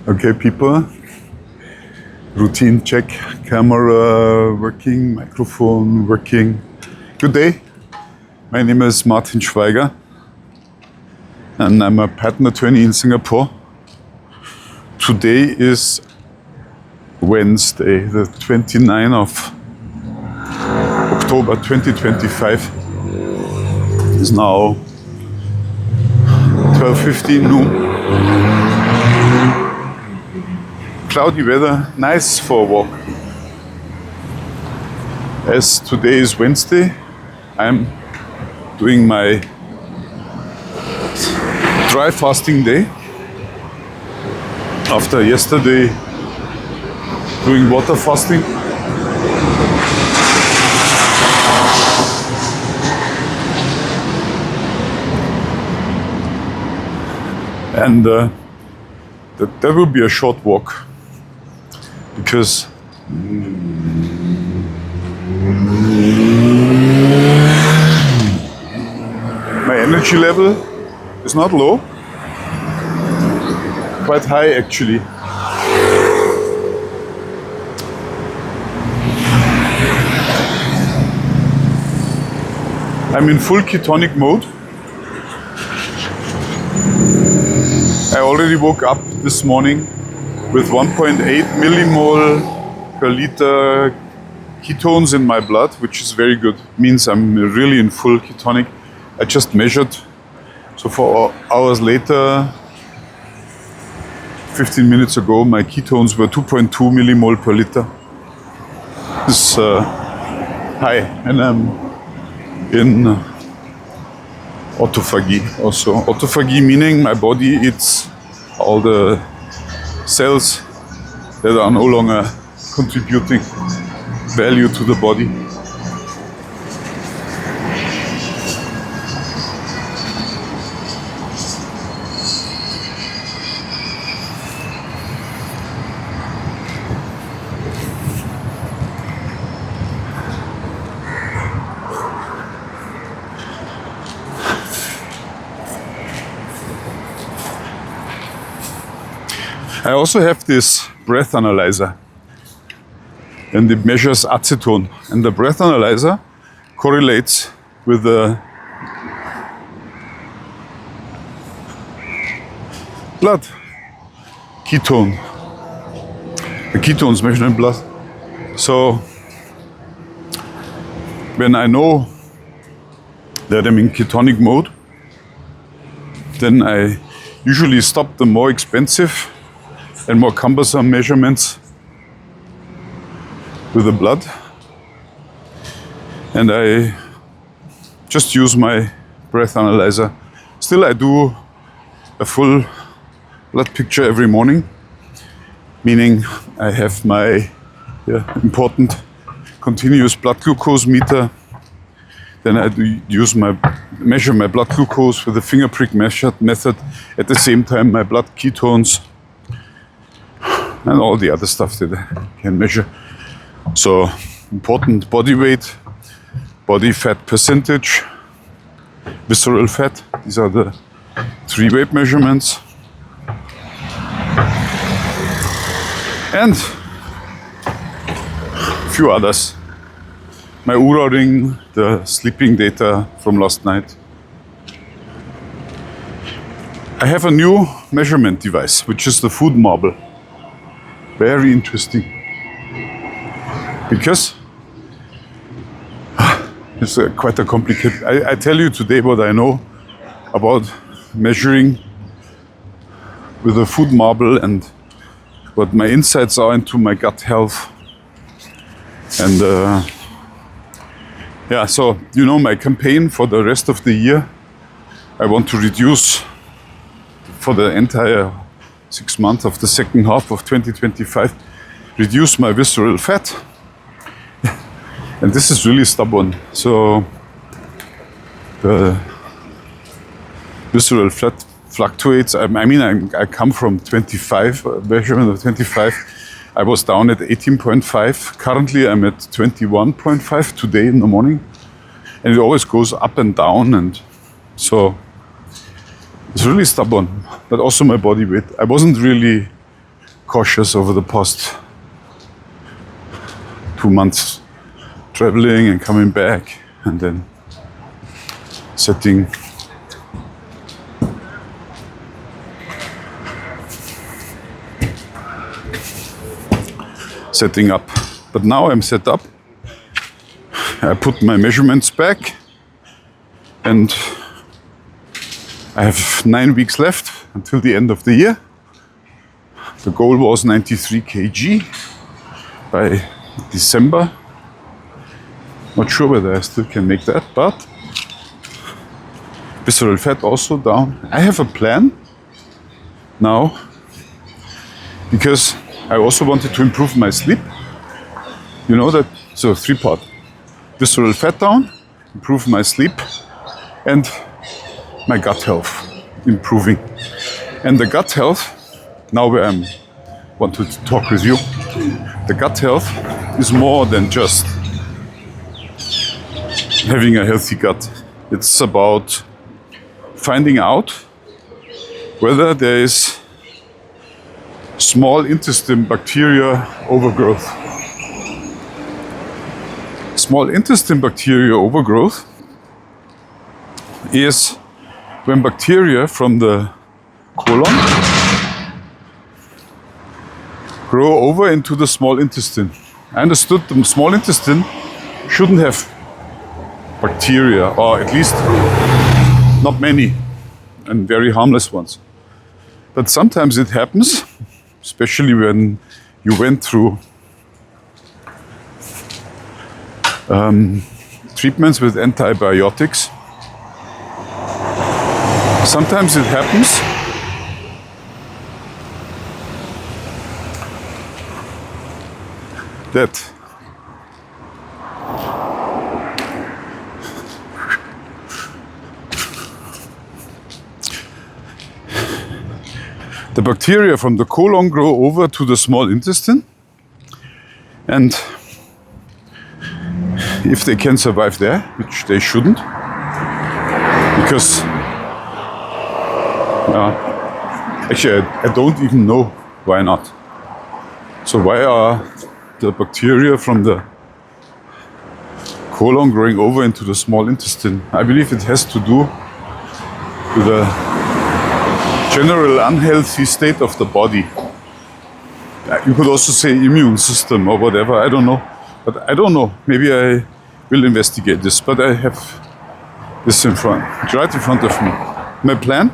Okay, people, routine check, camera working, microphone working. Good day, my name is Martin Schweiger and I'm a patent attorney in Singapore. Today is Wednesday, the 29th of October 2025. It's now 12:15 noon. Cloudy weather, nice for a walk. As today is Wednesday, I'm doing my dry fasting day. After yesterday doing water fasting. And that will be a short walk. Because my energy level is not low, quite high actually. I'm in full ketonic mode. I already woke up this morning with 1.8 millimole per liter ketones in my blood, which is very good. Means I'm really in full ketonic. I just measured. So 4 hours later, 15 minutes ago, my ketones were 2.2 millimole per liter. This is high, and I'm in autophagy also. Autophagy meaning my body eats all the cells that are no longer contributing value to the body. I also have this breath analyzer, and it measures acetone, and the breath analyzer correlates with the blood ketone. The ketones measured in blood. So when I know that I'm in ketonic mode, then I usually stop the more expensive and more cumbersome measurements with the blood, and I just use my breath analyzer. Still, I do a full blood picture every morning, meaning I have my important continuous blood glucose meter. Then I measure my blood glucose with the finger prick method. At the same time, my blood ketones and all the other stuff that I can measure. So important body weight, body fat percentage, visceral fat. These are the 3 weight measurements. And a few others. My Oura ring, the sleeping data from last night. I have a new measurement device, which is the FoodMarble. Very interesting, because it's quite a complicated. I tell you today what I know about measuring with the FoodMarble and what my insights are into my gut health. And so you know my campaign for the rest of the year. I want to reduce for the entire 6 months of the second half of 2025, reduce my visceral fat. And this is really stubborn. So the visceral fat fluctuates. I come from 25, measurement of 25. I was down at 18.5. Currently I'm at 21.5 today in the morning. And it always goes up and down, and so it's really stubborn. But also my body weight. I wasn't really cautious over the past 2 months, traveling and coming back, and then setting up. But now I'm set up. I put my measurements back, and I have 9 weeks left until the end of the year. The goal was 93 kg by December. Not sure whether I still can make that, but visceral fat also down. I have a plan now because I also wanted to improve my sleep. You know that, so 3-part. Visceral fat down, improve my sleep, and my gut health improving. And the gut health, now where I want to talk with you, the gut health is more than just having a healthy gut. It's about finding out whether there is small intestine bacteria overgrowth. Small intestine bacteria overgrowth is when bacteria from the colon grow over into the small intestine. I understood the small intestine shouldn't have bacteria, or at least not many, and very harmless ones. But sometimes it happens, especially when you went through treatments with antibiotics. Sometimes it happens that the bacteria from the colon grow over to the small intestine, and if they can survive there, which they shouldn't, because actually I don't even know why not. So why are the bacteria from the colon growing over into the small intestine? I believe it has to do with the general unhealthy state of the body. You could also say immune system or whatever, I don't know. But I don't know, maybe I will investigate this, but I have this right in front of me. My plan?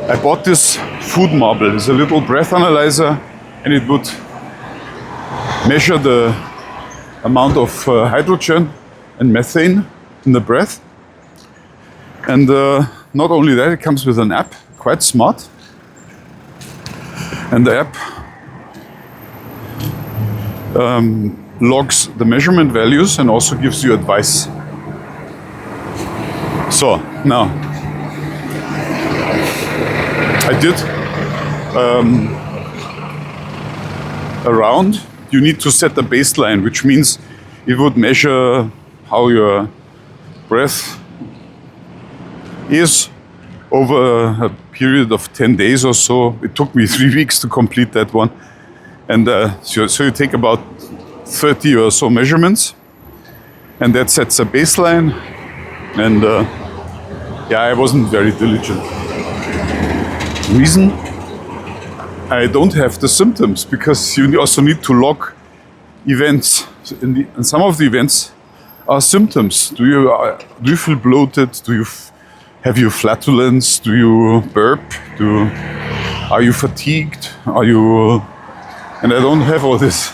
I bought this FoodMarble. It's a little breath analyzer, and it would measure the amount of hydrogen and methane in the breath. And not only that, it comes with an app, quite smart. And the app logs the measurement values and also gives you advice. So now, I did a round. You need to set a baseline, which means it would measure how your breath is over a period of 10 days or so. It took me 3 weeks to complete that one. And so you take about 30 or so measurements, and that sets a baseline. And I wasn't very diligent. Reason? I don't have the symptoms, because you also need to log events. And some of the events are symptoms. Do you feel bloated? Have you flatulence? Do you burp? Are you fatigued? And I don't have all this.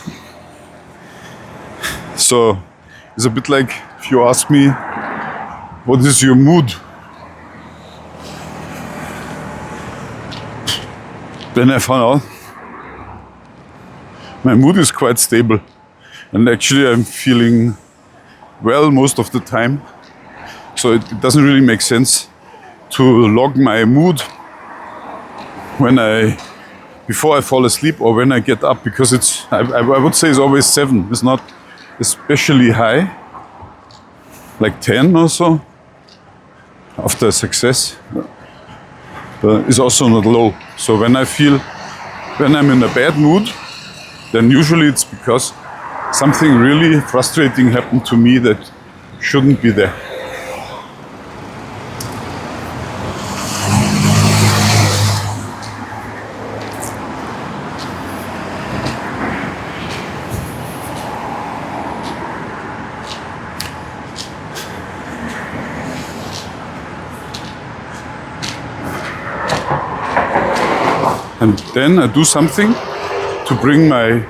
So it's a bit like if you ask me, what is your mood? Then I found out my mood is quite stable. And actually I'm feeling well most of the time. So it doesn't really make sense to log my mood before I fall asleep or when I get up, because I would say it's always 7. It's not especially high, like 10 or so after success. But it's also not low. So when I feel when I'm in a bad mood, then usually it's because something really frustrating happened to me that shouldn't be there. And then I do something to bring my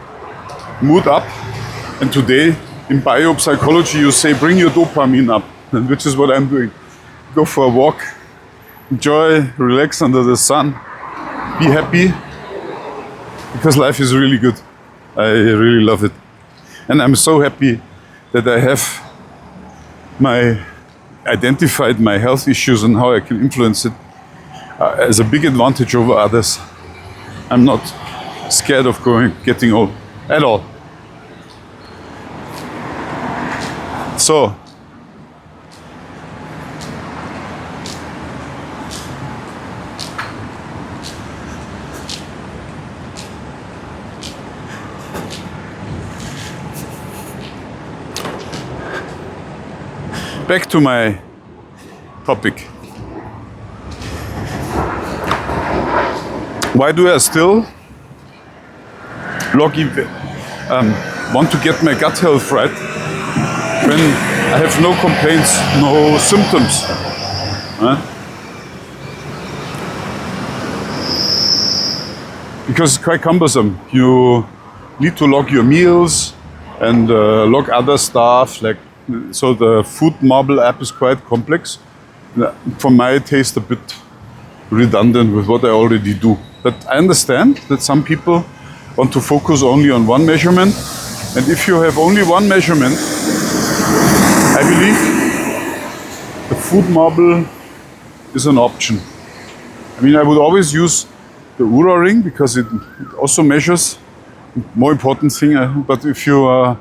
mood up. And today in biopsychology you say bring your dopamine up, which is what I'm doing. Go for a walk, enjoy, relax under the sun, be happy, because life is really good. I really love it. And I'm so happy that I have identified my health issues and how I can influence it as a big advantage over others. I'm not scared of getting old at all. So, back to my topic. Why do I still want to get my gut health right when I have no complaints, no symptoms? Because it's quite cumbersome. You need to log your meals and log other stuff. So the FoodMarble app is quite complex. For my taste, a bit redundant with what I already do. But I understand that some people want to focus only on one measurement. And if you have only one measurement, I believe the FoodMarble is an option. I mean, I would always use the Oura ring because it also measures. More important thing, but if you are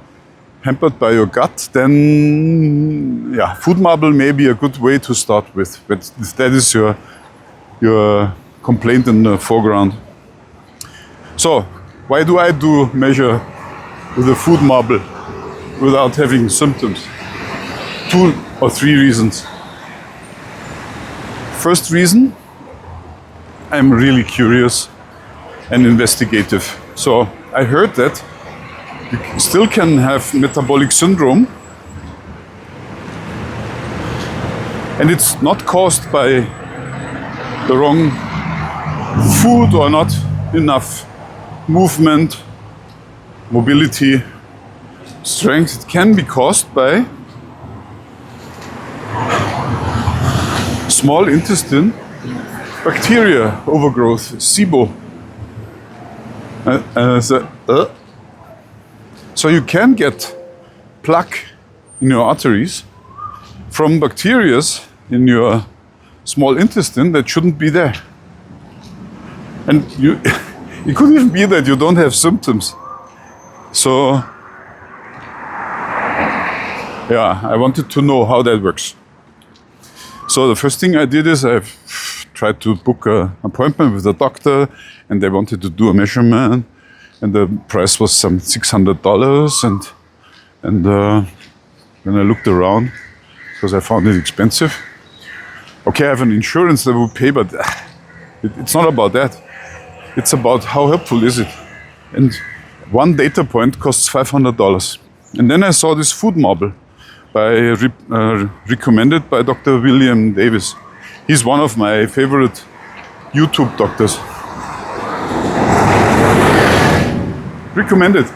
hampered by your gut, then yeah, FoodMarble may be a good way to start with. But if that is your complaint in the foreground. So, why do I measure with the FoodMarble without having symptoms? 2 or 3 reasons. First reason, I'm really curious and investigative. So, I heard that you still can have metabolic syndrome, and it's not caused by the wrong food or not enough movement, mobility, strength. It can be caused by small intestine bacteria overgrowth, SIBO. So you can get plaque in your arteries from bacteria in your small intestine that shouldn't be there. And it could even be that you don't have symptoms. So, yeah, I wanted to know how that works. So the first thing I did is I tried to book an appointment with a doctor, and they wanted to do a measurement, and the price was some $600. And when I looked around, because I found it expensive, okay, I have an insurance that will pay, but it's not about that. It's about how helpful is it. And one data point costs $500. And then I saw this FoodMarble recommended by Dr. William Davis. He's one of my favorite YouTube doctors. Recommended.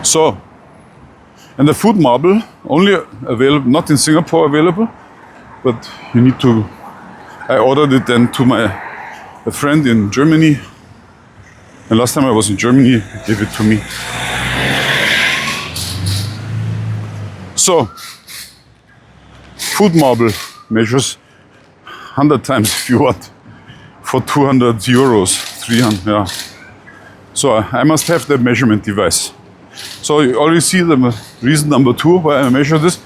So, and the FoodMarble only available, not in Singapore available, but you need to. I ordered it then to a friend in Germany, and last time I was in Germany, he gave it to me. So, FoodMarble measures 100 times if you want, for 200 euros, 300, yeah. So I must have that measurement device. So you already see the reason number 2 why I measure this.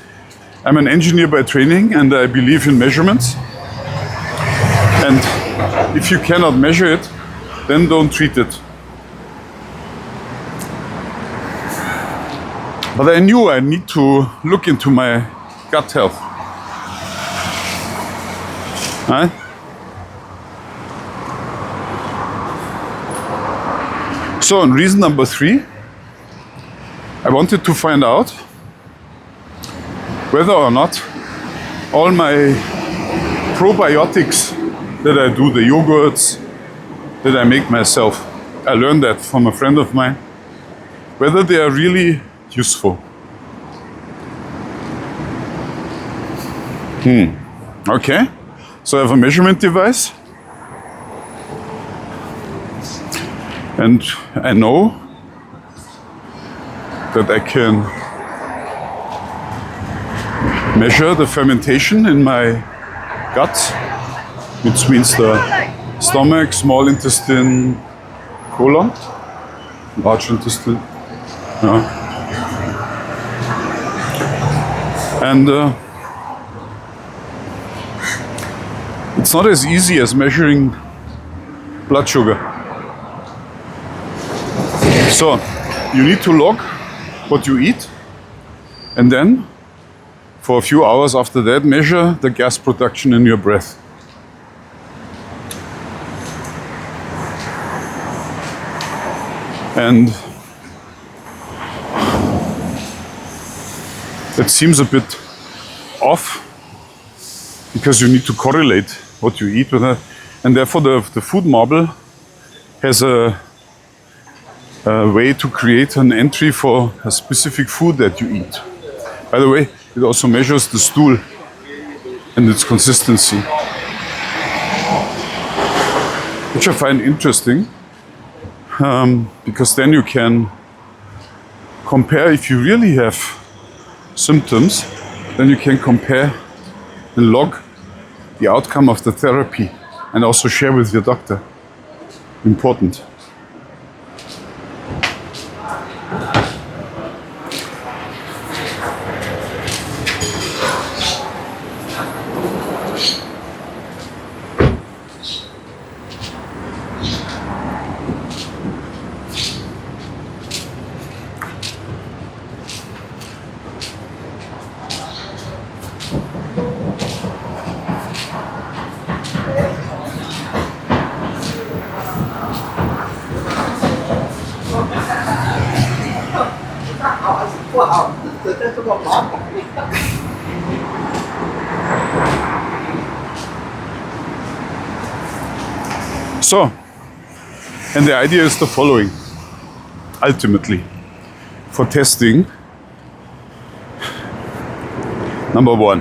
I'm an engineer by training and I believe in measurements. And If you cannot measure it, then don't treat it. But I knew I need to look into my gut health. Right? So, and reason number 3, I wanted to find out whether or not all my probiotics that I do, the yogurts that I make myself, I learned that from a friend of mine, whether they are really useful. Okay, so I have a measurement device, and I know that I can measure the fermentation in my gut, which means the stomach, small intestine, colon, large intestine. Yeah. And it's not as easy as measuring blood sugar. So you need to log what you eat, and then for a few hours after that measure the gas production in your breath. And it seems a bit off because you need to correlate what you eat with it, and therefore the FoodMarble has a way to create an entry for a specific food that you eat. By the way, it also measures the stool and its consistency, which I find interesting, because then you can compare. If you really have symptoms, then you can compare and log the outcome of the therapy and also share with your doctor. Important. So, and the idea is the following. Ultimately, for testing, number 1,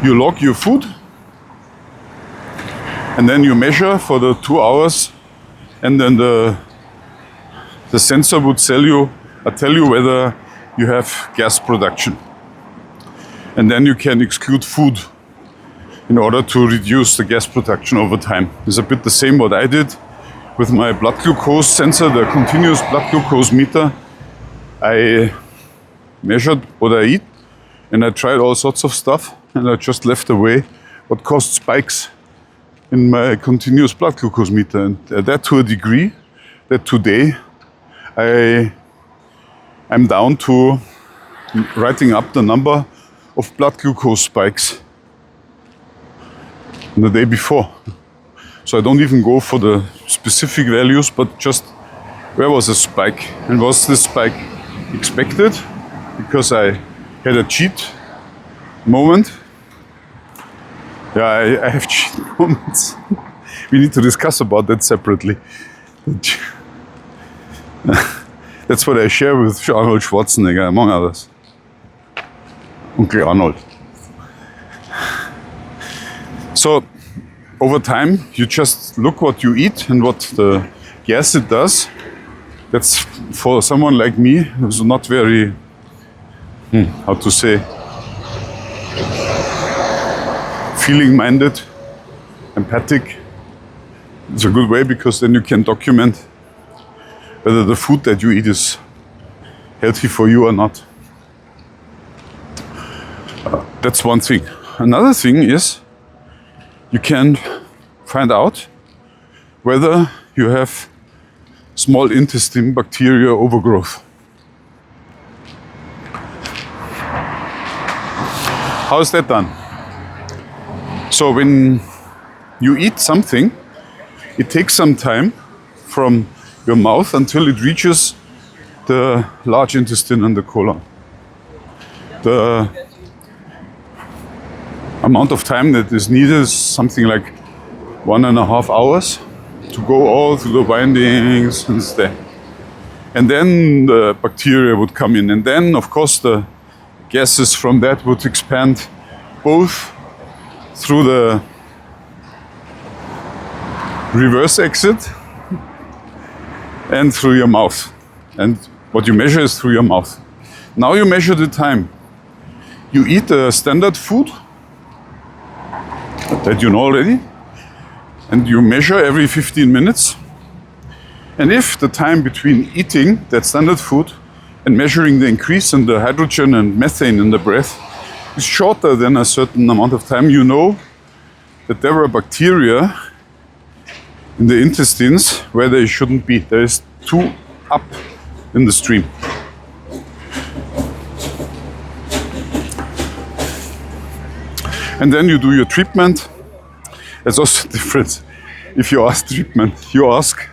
you log your food, and then you measure for the 2 hours, and then the sensor would tell you whether you have gas production. And then you can exclude food in order to reduce the gas production over time. It's a bit the same what I did with my blood glucose sensor, the continuous blood glucose meter. I measured what I eat, and I tried all sorts of stuff, and I just left away what caused spikes in my continuous blood glucose meter. And that to a degree that today I'm down to writing up the number of blood glucose spikes the day before. So I don't even go for the specific values, but just where was a spike, and was this spike expected because I had a cheat moment? Yeah, I have cheat moments. We need to discuss about that separately. That's what I share with Arnold Schwarzenegger, among others. Uncle Arnold. So, over time, you just look what you eat and what the gas it does. That's for someone like me who's not very, how to say, feeling-minded, empathic. It's a good way because then you can document whether the food that you eat is healthy for you or not. That's one thing. Another thing is you can find out whether you have small intestine bacteria overgrowth. How is that done? So when you eat something, it takes some time from your mouth until it reaches the large intestine and the colon. The amount of time that is needed is something like 1.5 hours to go all through the windings and stay. And then the bacteria would come in, and then of course the gases from that would expand both through the reverse exit and through your mouth. And what you measure is through your mouth. Now you measure the time. You eat a standard food that you know already, and you measure every 15 minutes. And if the time between eating that standard food and measuring the increase in the hydrogen and methane in the breath is shorter than a certain amount of time, you know that there were bacteria in the intestines where they shouldn't be. There is too up in the stream. And then you do your treatment. It's also different. If you ask treatment, you ask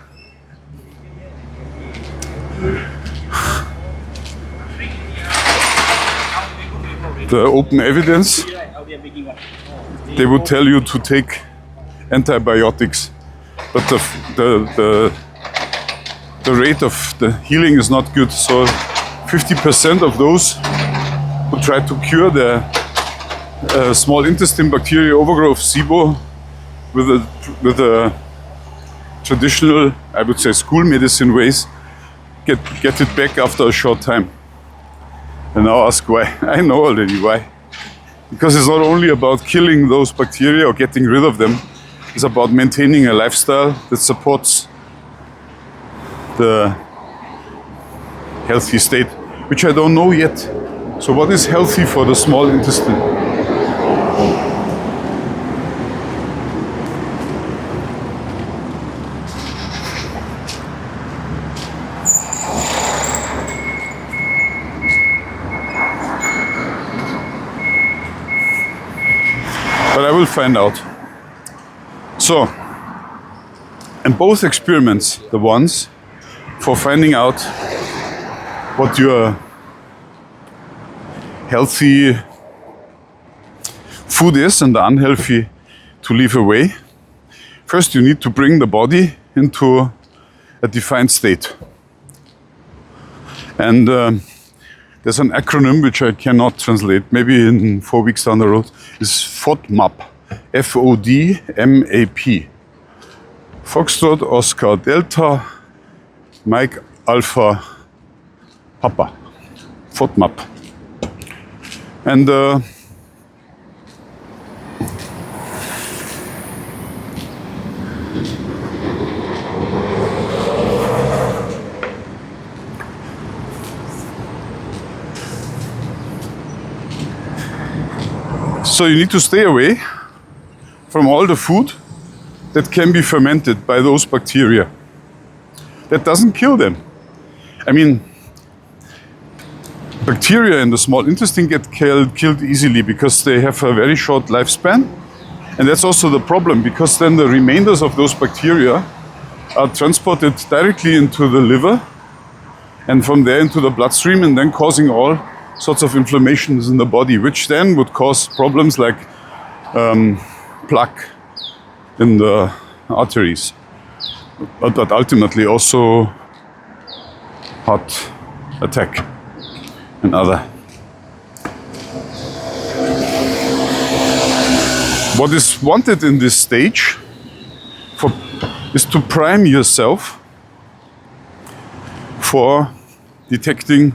the open evidence. They would tell you to take antibiotics, but the rate of the healing is not good. So 50% of those who try to cure the small intestine bacteria overgrowth, SIBO, with a traditional, I would say, school medicine ways, get it back after a short time. And now ask why. I know already why. Because it's not only about killing those bacteria or getting rid of them, it's about maintaining a lifestyle that supports the healthy state, which I don't know yet. So what is healthy for the small intestine? But I will find out. So, in both experiments, the ones for finding out what your healthy food is and the unhealthy to leave away, first you need to bring the body into a defined state. And there's an acronym which I cannot translate, maybe in 4 weeks down the road, is FODMAP, FODMAP. Foxtrot, Oscar, Delta, Mike, Alpha, Papa. FODMAP. And so you need to stay away from all the food that can be fermented by those bacteria. That doesn't kill them. I mean, bacteria in the small intestine get killed easily because they have a very short lifespan. And that's also the problem, because then the remainders of those bacteria are transported directly into the liver and from there into the bloodstream, and then causing all sorts of inflammations in the body, which then would cause problems like plaque in the arteries, but ultimately also heart attack and other. What is wanted in this stage is to prime yourself for detecting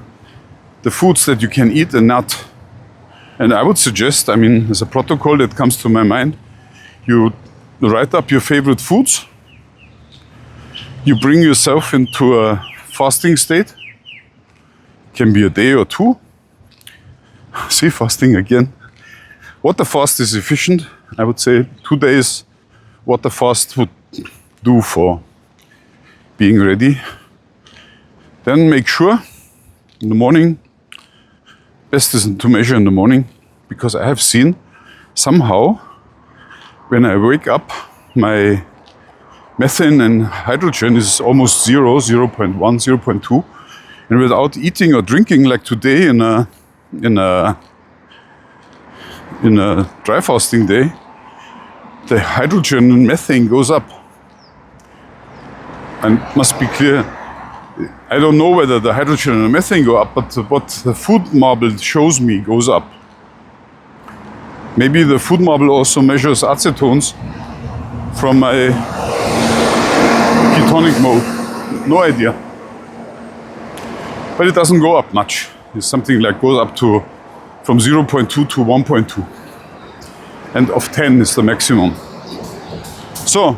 the foods that you can eat and not. And I would suggest, I mean, as a protocol that comes to my mind, you write up your favorite foods, you bring yourself into a fasting state, can be a day or two. See, fasting again. Water fast is efficient. I would say 2 days water fast would do for being ready. Then make sure in the morning, best is to measure in the morning, because I have seen somehow when I wake up, my methane and hydrogen is almost 0.1, 0.2. And without eating or drinking, like today in a dry fasting day, the hydrogen and methane goes up. And it must be clear, I don't know whether the hydrogen and the methane go up, but what the FoodMarble shows me goes up. Maybe the FoodMarble also measures acetones from my ketonic mode. No idea. But it doesn't go up much. It's something like goes up to from 0.2 to 1.2. And of 10 is the maximum. So,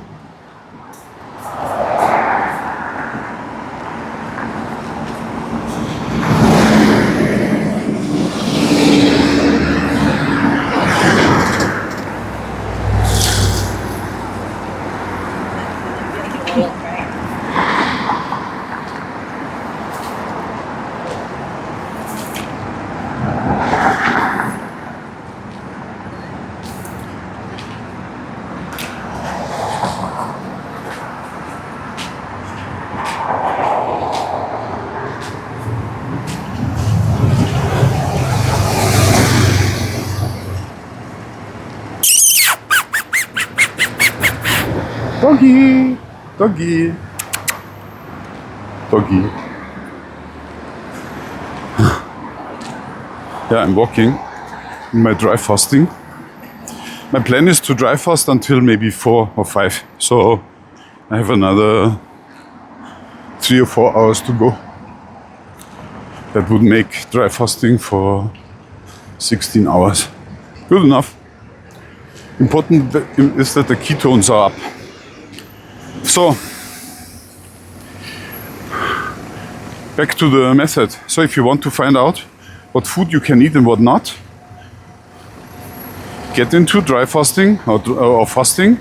doggy, doggy, doggy. Yeah, I'm walking in my dry fasting. My plan is to dry fast until maybe 4 or 5. So I have another 3 or 4 hours to go. That would make dry fasting for 16 hours. Good enough. Important is that the ketones are up. So, back to the method. So if you want to find out what food you can eat and what not, get into dry fasting or fasting.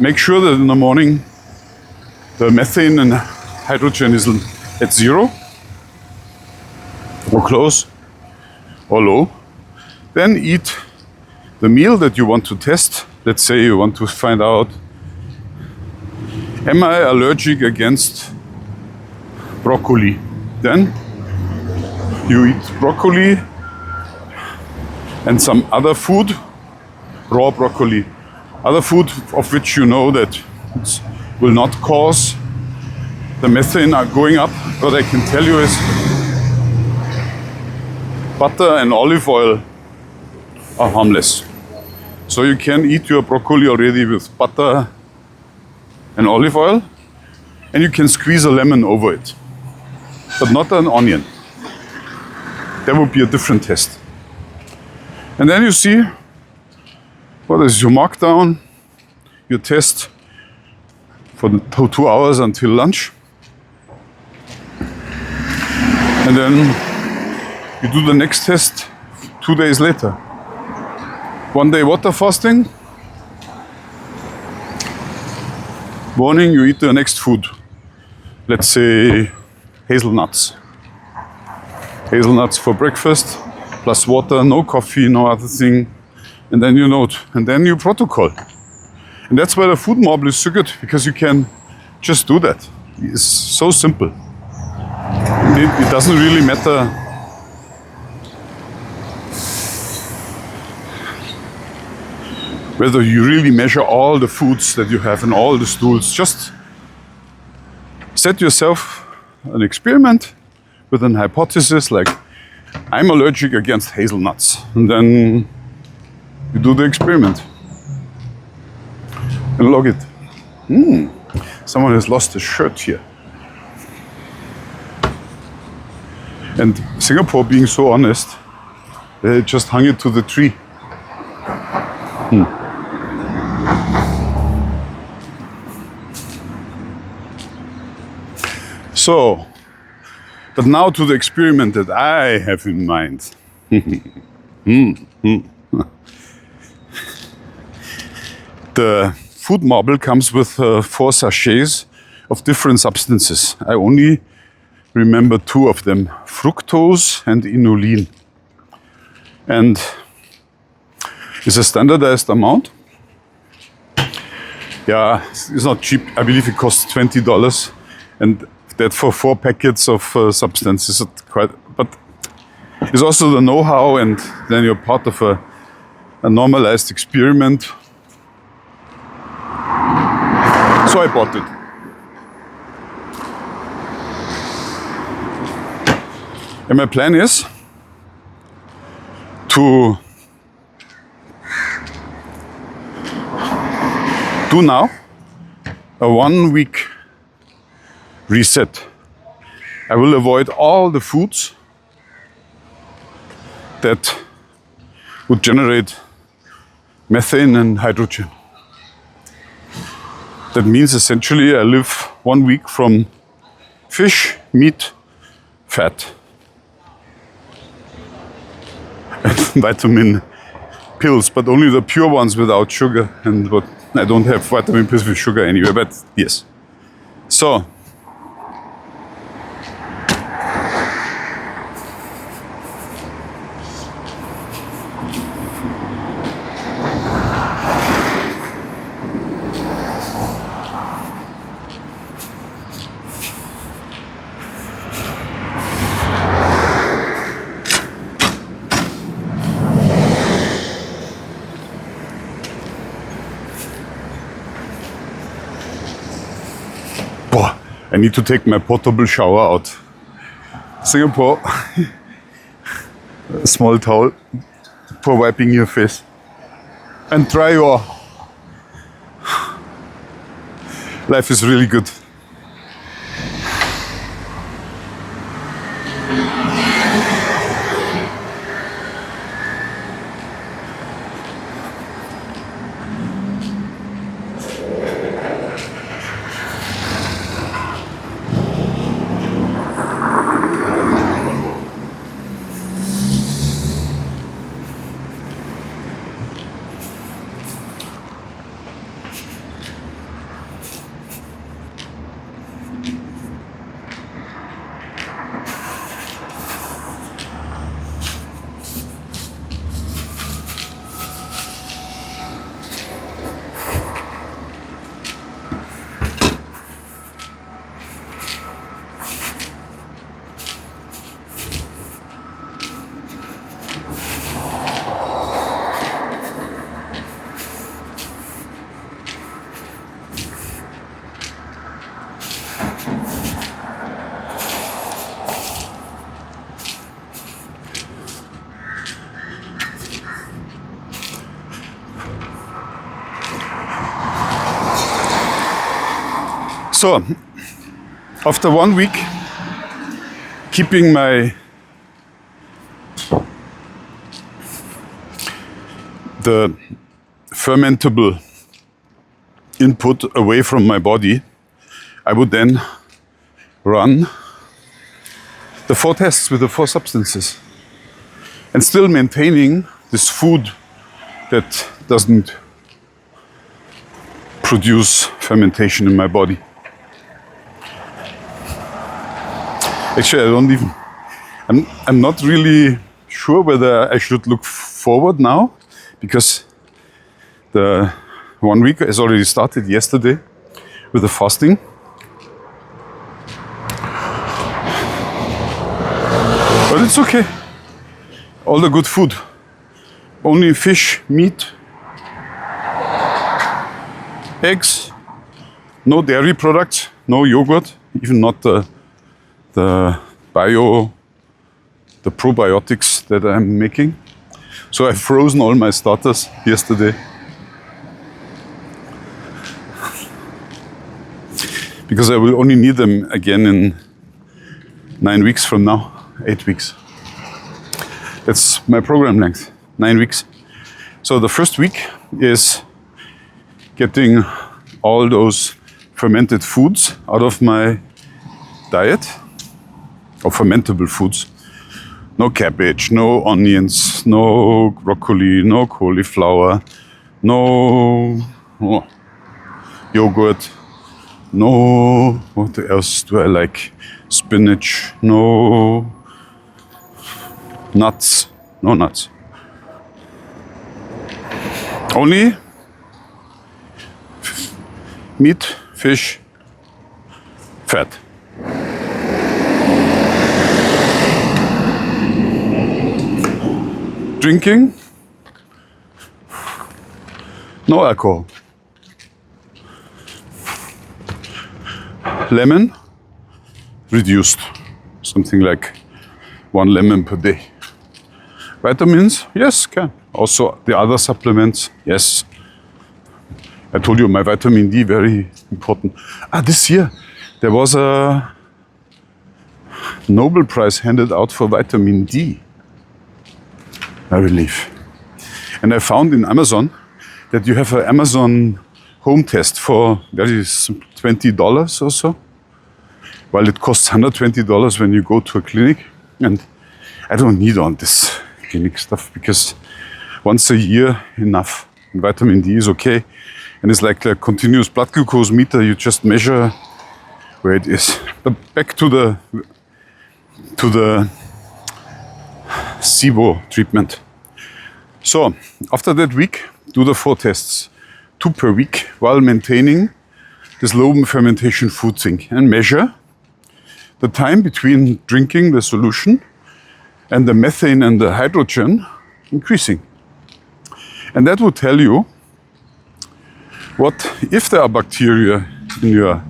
Make sure that in the morning the methane and hydrogen is at 0 or close or low. Then eat the meal that you want to test. Let's say you want to find out, am I allergic against broccoli? Then you eat broccoli and some other food, raw broccoli, other food of which you know that it will not cause the methane going up. What I can tell you is butter and olive oil are harmless. So you can eat your broccoli already with butter and olive oil, and you can squeeze a lemon over it, but not an onion. That would be a different test. And then you see what is your markdown, your test for the 2 hours until lunch. And then you do the next test 2 days later. 1 day water fasting. Morning you eat the next food. Let's say hazelnuts. Hazelnuts for breakfast, plus water, no coffee, no other thing. And then you note, and then you protocol. And that's why the FoodMarble is so good, because you can just do that. It's so simple. It doesn't really matter whether you really measure all the foods that you have and all the stools. Just set yourself an experiment with an hypothesis like, I'm allergic against hazelnuts. And then you do the experiment and log it. Someone has lost a shirt here. And Singapore, being so honest, they just hung it to the tree. So, but now to the experiment that I have in mind. The FoodMarble comes with 4 sachets of different substances. I only remember 2 of them, fructose and inulin. And it's a standardized amount. Yeah, it's not cheap. I believe it costs $20, and that for 4 packets of substances. Quite, but it's also the know-how, and then you're part of a normalized experiment. So I bought it. And my plan is to do now a 1-week reset. I will avoid all the foods that would generate methane and hydrogen. That means essentially I live 1 week from fish, meat, fat, and vitamin pills, but only the pure ones without sugar. And but I don't have vitamin pills with sugar anyway, but yes. So, I need to take my portable shower out. Singapore, a small towel for wiping your face and dry your. Life is really good. So, after 1 week, keeping the fermentable input away from my body, I would then run the 4 tests with the 4 substances and still maintaining this food that doesn't produce fermentation in my body. Actually, I'm not really sure whether I should look forward now, because the 1 week has already started yesterday with the fasting. But it's okay. All the good food. Only fish, meat, eggs, no dairy products, no yogurt, even not the probiotics that I'm making. So I've frozen all my starters yesterday. Because I will only need them again in 9 weeks from now, 8 weeks. That's my program length, 9 weeks. So the first week is getting all those fermented foods out of my diet, or fermentable foods. No cabbage, no onions, no broccoli, no cauliflower, no Oh, yogurt. No. What else do I like? Spinach. No. Nuts. No nuts. Only meat, fish, fat. Drinking, no alcohol. Lemon, reduced, something like 1 lemon per day. Vitamins, yes, can. Also the other supplements, yes. I told you my vitamin D, very important. This year there was a Nobel Prize handed out for vitamin D, I believe. And I found in Amazon that you have an Amazon home test for very $20 or so, while it costs $120 when you go to a clinic. And I don't need all this clinic stuff because once a year enough. And vitamin D is okay. And it's like a continuous blood glucose meter. You just measure where it is. But back to the SIBO treatment. So after that week, do the 4 tests, 2 per week, while maintaining this low fermentation food thing, and measure the time between drinking the solution and the methane and the hydrogen increasing. And that will tell you what if there are bacteria in your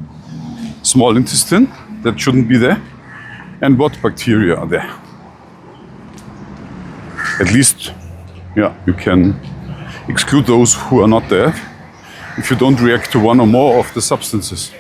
small intestine that shouldn't be there, and what bacteria are there. At least, yeah, you can exclude those who are not there if you don't react to one or more of the substances.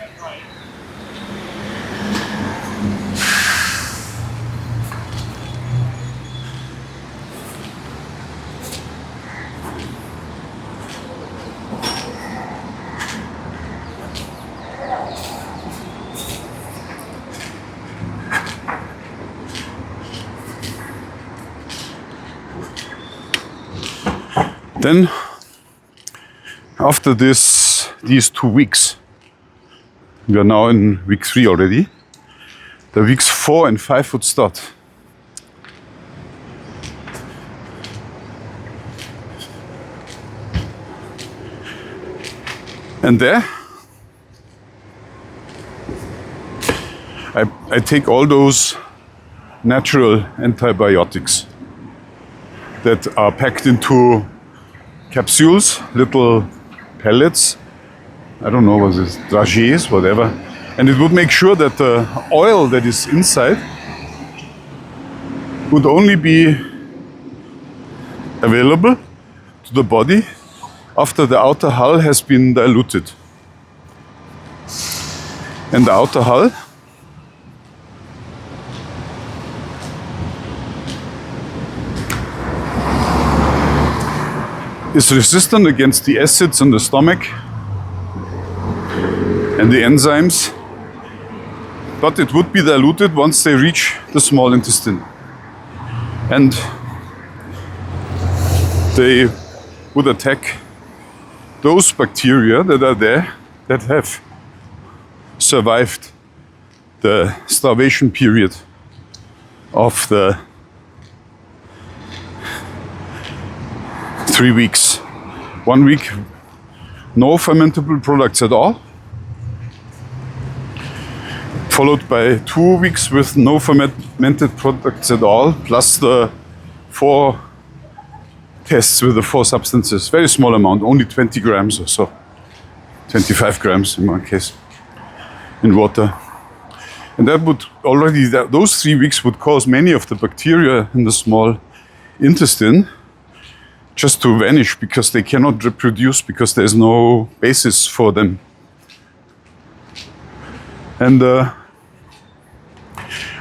Then, after these 2 weeks, we are now in week 3 already, the weeks 4 and 5 would start. And there, I take all those natural antibiotics that are packed into capsules, little pellets, I don't know what it is, dragees, whatever. And it would make sure that the oil that is inside would only be available to the body after the outer hull has been diluted. And the outer hull is resistant against the acids in the stomach and the enzymes, but it would be diluted once they reach the small intestine. And they would attack those bacteria that are there that have survived the starvation period of the 3 weeks. 1 week, no fermentable products at all, followed by 2 weeks with no fermented products at all, plus the 4 tests with the 4 substances. Very small amount, only 20 grams or so, 25 grams in my case, in water. And that would already, those 3 weeks would cause many of the bacteria in the small intestine just to vanish, because they cannot reproduce, because there's no basis for them. And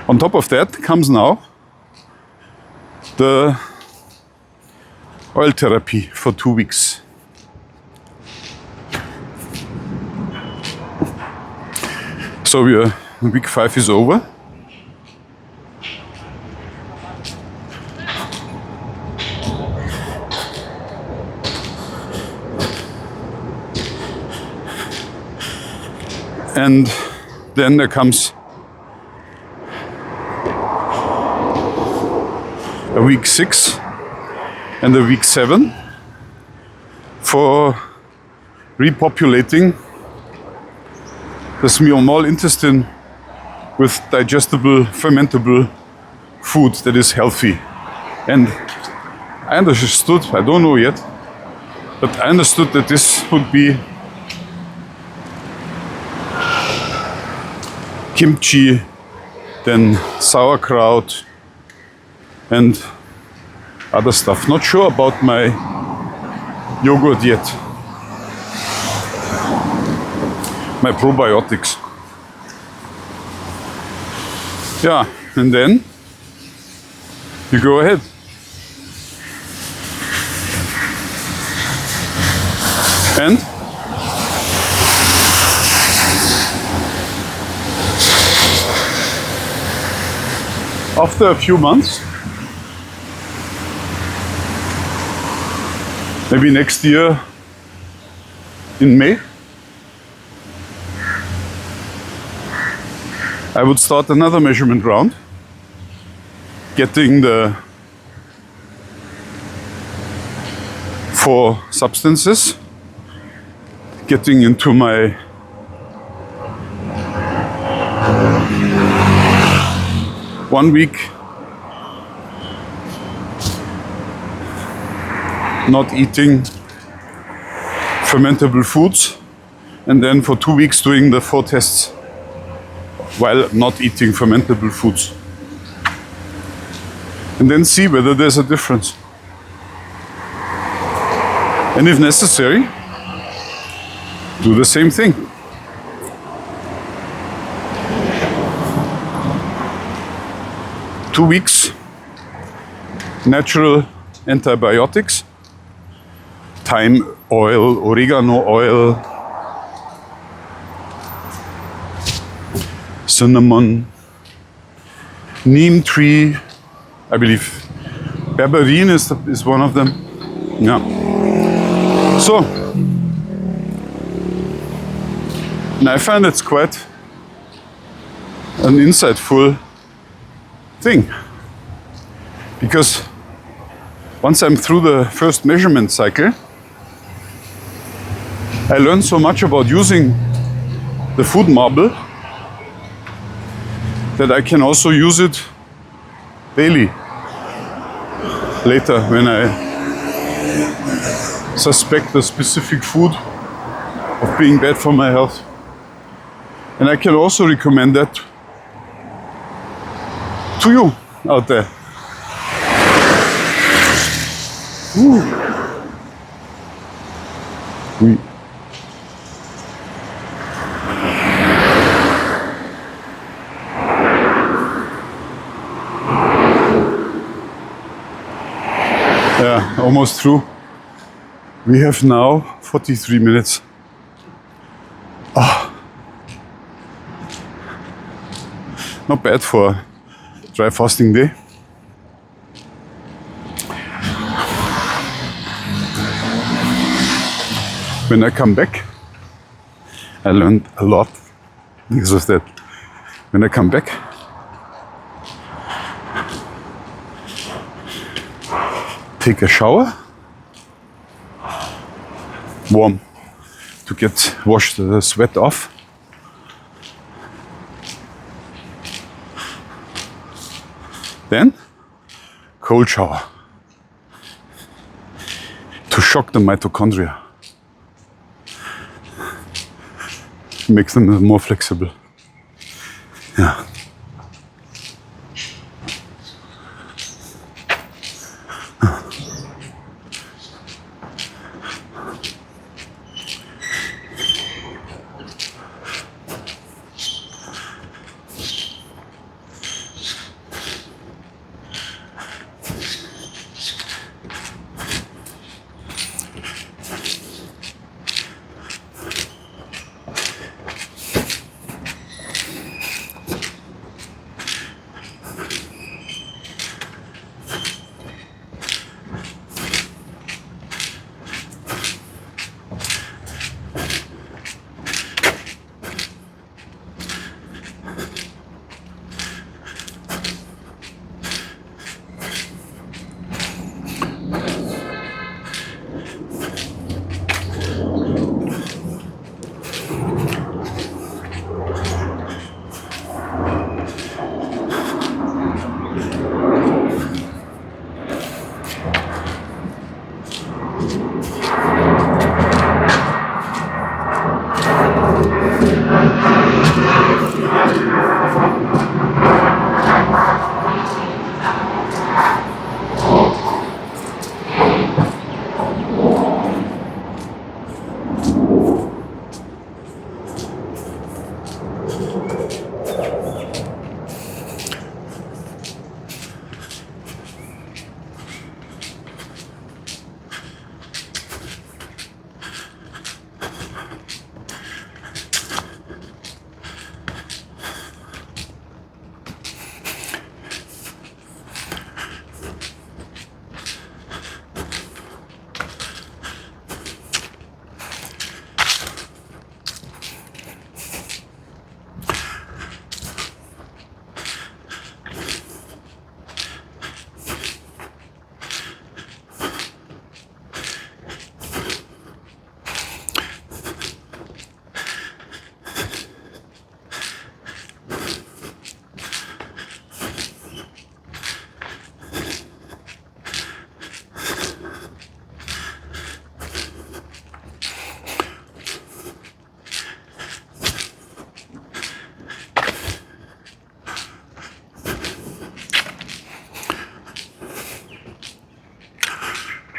on top of that comes now the oil therapy for 2 weeks. So week 5 is over. And then there comes a week 6 and a week 7 for repopulating the small intestine with digestible, fermentable food that is healthy. And I understood, I don't know yet, but I understood that this would be kimchi, then sauerkraut, and other stuff. Not sure about my yogurt yet. My probiotics. Yeah, and then you go ahead. And after a few months, maybe next year in May, I would start another measurement round, getting the 4 substances, getting into my one week not eating fermentable foods, and then for 2 weeks doing the 4 tests while not eating fermentable foods. And then see whether there's a difference. And if necessary, do the same thing. Two weeks, natural antibiotics, thyme oil, oregano oil, cinnamon, neem tree, I believe berberine is one of them. Yeah. So, and I find it's quite an insightful thing, because once I'm through the first measurement cycle, I learned so much about using the FoodMarble that I can also use it daily later when I suspect a specific food of being bad for my health. And I can also recommend that to you out there. Ooh. Oui. Yeah, almost through. We have now 43 minutes. Ah. Not bad for a dry fasting day. When I come back, I learned a lot because of that. When I come back, take a shower, warm, to wash the sweat off. Then, cold shower to shock the mitochondria. Makes them more flexible. Yeah.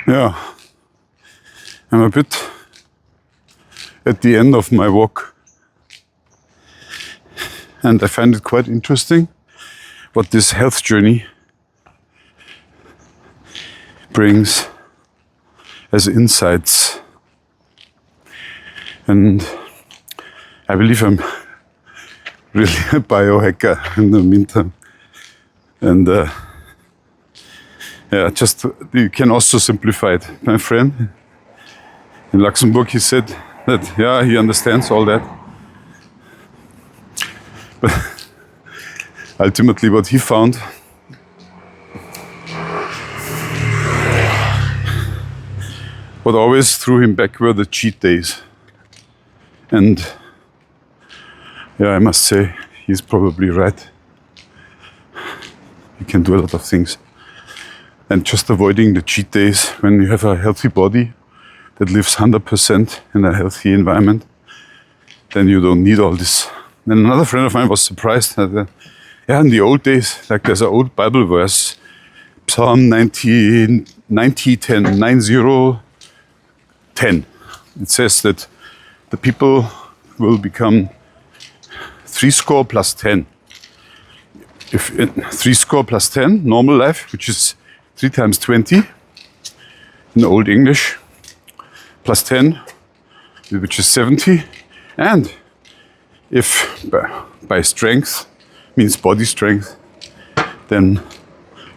Yeah, I'm a bit at the end of my walk, and I find it quite interesting what this health journey brings as insights. And I believe I'm really a biohacker in the meantime. And yeah, just you can also simplify it. My friend in Luxembourg, he said that, yeah, he understands all that. But ultimately what he found, what always threw him back were the cheat days. And yeah, I must say, he's probably right. You can do a lot of things. And just avoiding the cheat days when you have a healthy body that lives 100% in a healthy environment, then you don't need all this. And another friend of mine was surprised that, yeah, in the old days, like there's an old Bible verse, Psalm 90, 10. It says that the people will become 70 plus 10. If 70 plus 10, normal life, which is 3 times 20 in Old English, plus 10, which is 70. And if by strength means body strength, then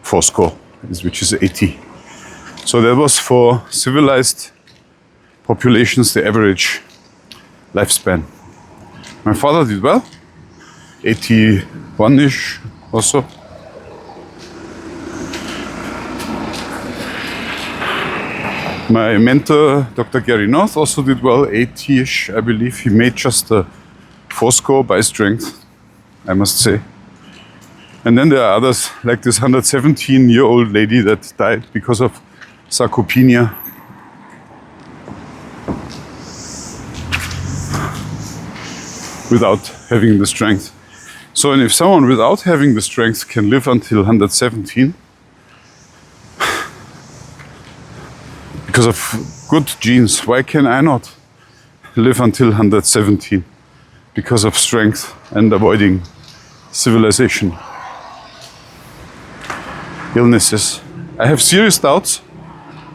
80, which is 80. So that was for civilized populations the average lifespan. My father did well, 81-ish or so. My mentor, Dr. Gary North, also did well, 80-ish, I believe. He made just a 4 by strength, I must say. And then there are others, like this 117-year-old lady that died because of sarcopenia. Without having the strength. So, and if someone without having the strength can live until 117, because of good genes, why can I not live until 117? Because of strength and avoiding civilization, illnesses. I have serious doubts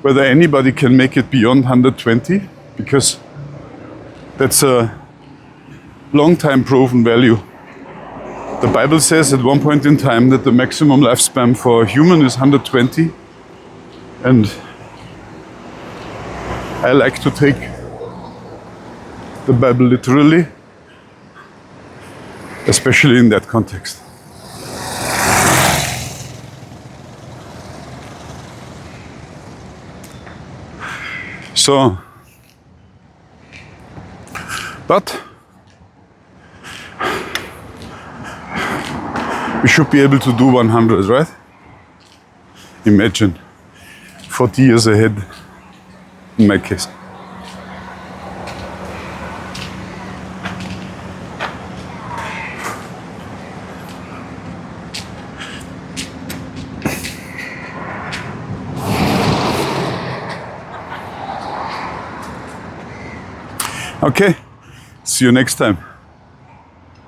whether anybody can make it beyond 120, because that's a long time proven value. The Bible says at one point in time that the maximum lifespan for a human is 120, and I like to take the Bible literally, especially in that context. So, but we should be able to do 100, right? Imagine, 40 years ahead, in my case. Okay, see you next time.